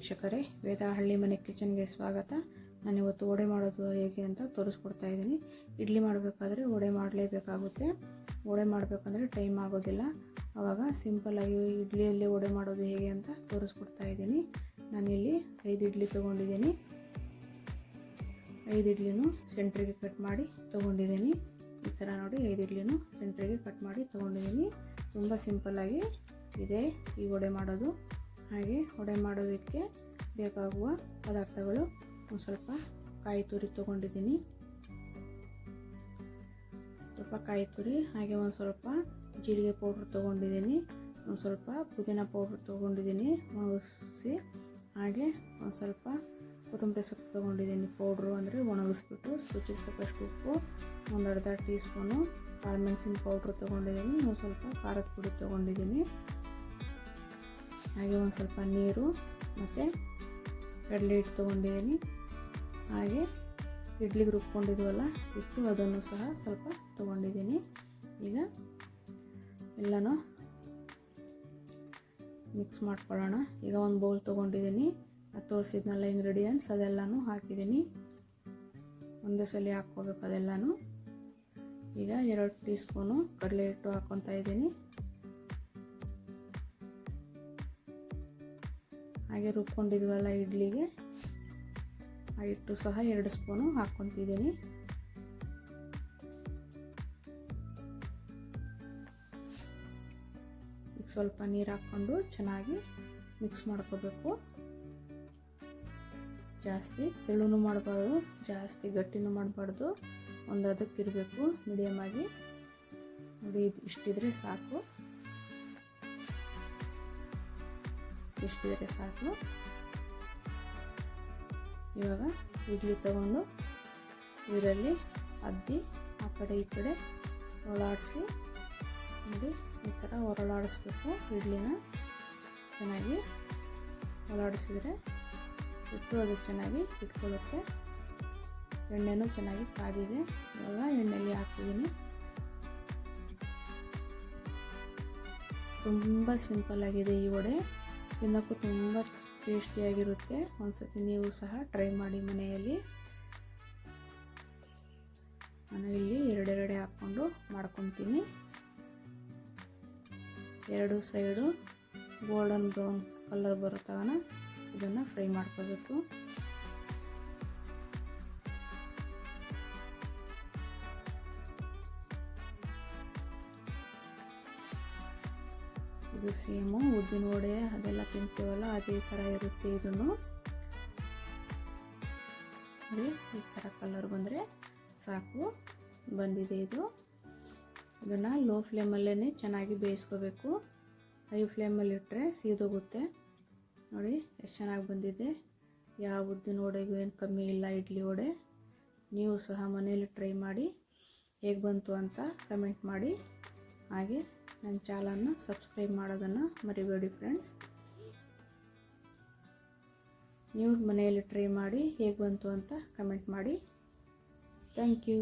ವೀಕ್ಷಕರೇ, ವೇದಾ ಹಳ್ಳಿ ಮನೆ ಕಿಚನ್ಗೆ ಸ್ವಾಗತ. ನಾನು ಇವತ್ತು ವಡೆ ಮಾಡೋದು ಹೇಗೆ ಅಂತ ತೋರಿಸ್ಕೊಡ್ತಾ ಇದ್ದೀನಿ. ಇಡ್ಲಿ ಮಾಡಬೇಕಾದ್ರೆ ವಡೆ ಮಾಡಲೇಬೇಕಾಗುತ್ತೆ. ವಡೆ ಮಾಡಬೇಕಂದ್ರೆ ಟೈಮ್ ಆಗೋದಿಲ್ಲ. ಆವಾಗ ಸಿಂಪಲ್ಲಾಗಿ ಇಡ್ಲಿಯಲ್ಲಿ ವಡೆ ಮಾಡೋದು ಹೇಗೆ ಅಂತ ತೋರಿಸ್ಕೊಡ್ತಾ ಇದ್ದೀನಿ. ನಾನಿಲ್ಲಿ 5 ಇಡ್ಲಿ ತೊಗೊಂಡಿದ್ದೀನಿ. 5 ಇಡ್ಲಿನೂ ಸೆಂಟ್ರಿಗೆ ಕಟ್ ಮಾಡಿ ತೊಗೊಂಡಿದ್ದೀನಿ. ಈ ಥರ ನೋಡಿ 5 ಇಡ್ಲಿನೂ ಸೆಂಟ್ರಿಗೆ ಕಟ್ ಮಾಡಿ ತೊಗೊಂಡಿದ್ದೀನಿ. ತುಂಬ ಸಿಂಪಲ್ಲಾಗಿ ಇದೆ ಈ ವಡೆ ಮಾಡೋದು. ಹಾಗೆ ವಡೆ ಮಾಡೋದಕ್ಕೆ ಬೇಕಾಗುವ ಪದಾರ್ಥಗಳು: ಒಂದು ಸ್ವಲ್ಪ ಕಾಯಿ ತುರಿ ತೊಗೊಂಡಿದ್ದೀನಿ, ಸ್ವಲ್ಪ ಕಾಯಿ ತುರಿ, ಹಾಗೆ ಒಂದು ಸ್ವಲ್ಪ ಜೀರಿಗೆ ಪೌಡ್ರ್ ತೊಗೊಂಡಿದ್ದೀನಿ, ಒಂದು ಸ್ವಲ್ಪ ಪುದೀನ ಪೌಡ್ರ್ ತೊಗೊಂಡಿದ್ದೀನಿ ಒಣಗಿಸಿ, ಹಾಗೆ ಒಂದು ಸ್ವಲ್ಪ ಕೊತ್ತಂಬರಿ ಸೊಪ್ಪು ತೊಗೊಂಡಿದ್ದೀನಿ ಪೌಡ್ರು, ಅಂದರೆ ಒಣಗಿಸ್ಬಿಟ್ಟು. ರುಚಿಗೆ ತಕ್ಕಷ್ಟು ಉಪ್ಪು, ಒಂದು ಅರ್ಧ ಟೀ ಸ್ಪೂನು ಕಾಳು ಮೆಣಸಿನ ಪೌಡ್ರ್ ತೊಗೊಂಡಿದ್ದೀನಿ, ಒಂದು ಸ್ವಲ್ಪ ಖಾರದ ಪುಡಿ ತೊಗೊಂಡಿದ್ದೀನಿ, ಹಾಗೆ ಒಂದು ಸ್ವಲ್ಪ ನೀರು ಮತ್ತು ಕಡಲೆ ಹಿಟ್ಟು ತೊಗೊಂಡಿದ್ದೀನಿ. ಹಾಗೆ ಇಡ್ಲಿಗೆ ರುಬ್ಕೊಂಡಿದ್ವಲ್ಲ ಹಿಟ್ಟು, ಅದನ್ನು ಸಹ ಸ್ವಲ್ಪ ತೊಗೊಂಡಿದ್ದೀನಿ. ಈಗ ಎಲ್ಲನೂ ಮಿಕ್ಸ್ ಮಾಡ್ಕೊಳ್ಳೋಣ. ಈಗ ಒಂದು ಬೌಲ್ ತೊಗೊಂಡಿದ್ದೀನಿ. ಅದು ತೋರಿಸಿದ್ನಲ್ಲ ಇಂಗ್ರೀಡಿಯೆಂಟ್ಸ್, ಅದೆಲ್ಲನೂ ಹಾಕಿದ್ದೀನಿ. ಒಂದೇ ಸಲ ಹಾಕ್ಕೋಬೇಕು ಅದೆಲ್ಲನೂ. ಈಗ 2 ಟೀ ಸ್ಪೂನು ಕಡಲೆ ಹಿಟ್ಟು ಹಾಕ್ಕೊತಾ ಇದ್ದೀನಿ. ಹಾಗೆ ರುಬ್ಕೊಂಡಿದ್ವಲ್ಲ ಇಡ್ಲಿಗೆ, ಆ ಹಿಟ್ಟು ಸಹ 2 ಸ್ಪೂನು ಹಾಕ್ಕೊತಿದ್ದೀನಿ. ಈಗ ಸ್ವಲ್ಪ ನೀರು ಹಾಕ್ಕೊಂಡು ಚೆನ್ನಾಗಿ ಮಿಕ್ಸ್ ಮಾಡ್ಕೋಬೇಕು. ಜಾಸ್ತಿ ತೆಳುನೂ ಮಾಡಬಾರ್ದು, ಜಾಸ್ತಿ ಗಟ್ಟಿನೂ ಮಾಡಬಾರ್ದು, ಒಂದು ಅದಕ್ಕಿರಬೇಕು ಮೀಡಿಯಮ್ ಆಗಿ. ನೋಡಿ, ಇಷ್ಟಿದ್ರೆ ಸಾಕು, ಇಷ್ಟಿದ್ರೆ ಸಾಕು. ಇವಾಗ ಇಡ್ಲಿ ತಗೊಂಡು ಇದರಲ್ಲಿ ಅದ್ದಿ ಆ ಕಡೆ ಈ ಕಡೆ ಹೊರಳಾಡಿಸಿ, ನೋಡಿ ಈ ಥರ ಹೊರಳಾಡಿಸ್ಬೇಕು. ಇಡ್ಲಿನ ಚೆನ್ನಾಗಿ ಹೊರಳಾಡಿಸಿದ್ರೆ ಹಿಟ್ಟು ಅದು ಚೆನ್ನಾಗಿ ಇಟ್ಕೊಳ್ಳುತ್ತೆ. ಎಣ್ಣೆನೂ ಚೆನ್ನಾಗಿ ಕಾದಿದೆ. ಇವಾಗ ಎಣ್ಣೆಯಲ್ಲಿ ಹಾಕಿದ್ದೀನಿ. ತುಂಬ ಸಿಂಪಲ್ಲಾಗಿದೆ ಈ ವಡೆ, ತಿನ್ನೋಕ್ಕೂ ತುಂಬ ಟೇಸ್ಟಿಯಾಗಿರುತ್ತೆ. ಒಂದ್ಸತಿ ನೀವು ಸಹ ಟ್ರೈ ಮಾಡಿ ಮನೆಯಲ್ಲಿ. ನಾನು ಇಲ್ಲಿ 2 ಹಾಕ್ಕೊಂಡು ಮಾಡ್ಕೊತೀನಿ. 2 ಸೈಡು ಗೋಲ್ಡನ್ ಬ್ರೌನ್ ಕಲರ್ ಬರೋ ತನಕ ಇದನ್ನು ಫ್ರೈ ಮಾಡ್ಕೋಬೇಕು. ಇದು ಸೇಮು ಉದ್ದಿನ ವಡೆ ಅದೆಲ್ಲ ತಿಂತೀವಲ್ಲ, ಅದೇ ಥರ ಇರುತ್ತೆ. ಇದನ್ನು ನೋಡಿ, ಈ ಥರ ಕಲರ್ ಬಂದರೆ ಸಾಕು, ಬಂದಿದೆ ಇದು. ಇದನ್ನು ಲೋ ಫ್ಲೇಮಲ್ಲೇ ಚೆನ್ನಾಗಿ ಬೇಯಿಸ್ಕೋಬೇಕು. ಹೈ ಫ್ಲೇಮಲ್ಲಿ ಇಟ್ಟರೆ ಸೀದೋಗುತ್ತೆ. ನೋಡಿ ಎಷ್ಟು ಚೆನ್ನಾಗಿ ಬಂದಿದೆ. ಯಾವ ಉದ್ದಿನ ವಡೆಗೂ ಏನು ಕಮ್ಮಿ ಇಲ್ಲ ಇಡ್ಲಿ ವಡೆ. ನೀವು ಸಹ ಮನೇಲಿ ಟ್ರೈ ಮಾಡಿ, ಹೇಗೆ ಬಂತು ಅಂತ ಕಮೆಂಟ್ ಮಾಡಿ. ಹಾಗೆ ನನ್ನ ಚಾನಲ್ನ ಸಬ್ಸ್ಕ್ರೈಬ್ ಮಾಡೋದನ್ನು ಮರಿಬೇಡಿ ಫ್ರೆಂಡ್ಸ್. ನೀವು ಮನೆಯಲ್ಲಿ ಟ್ರೈ ಮಾಡಿ ಹೇಗೆ ಬಂತು ಅಂತ ಕಮೆಂಟ್ ಮಾಡಿ. Thank you.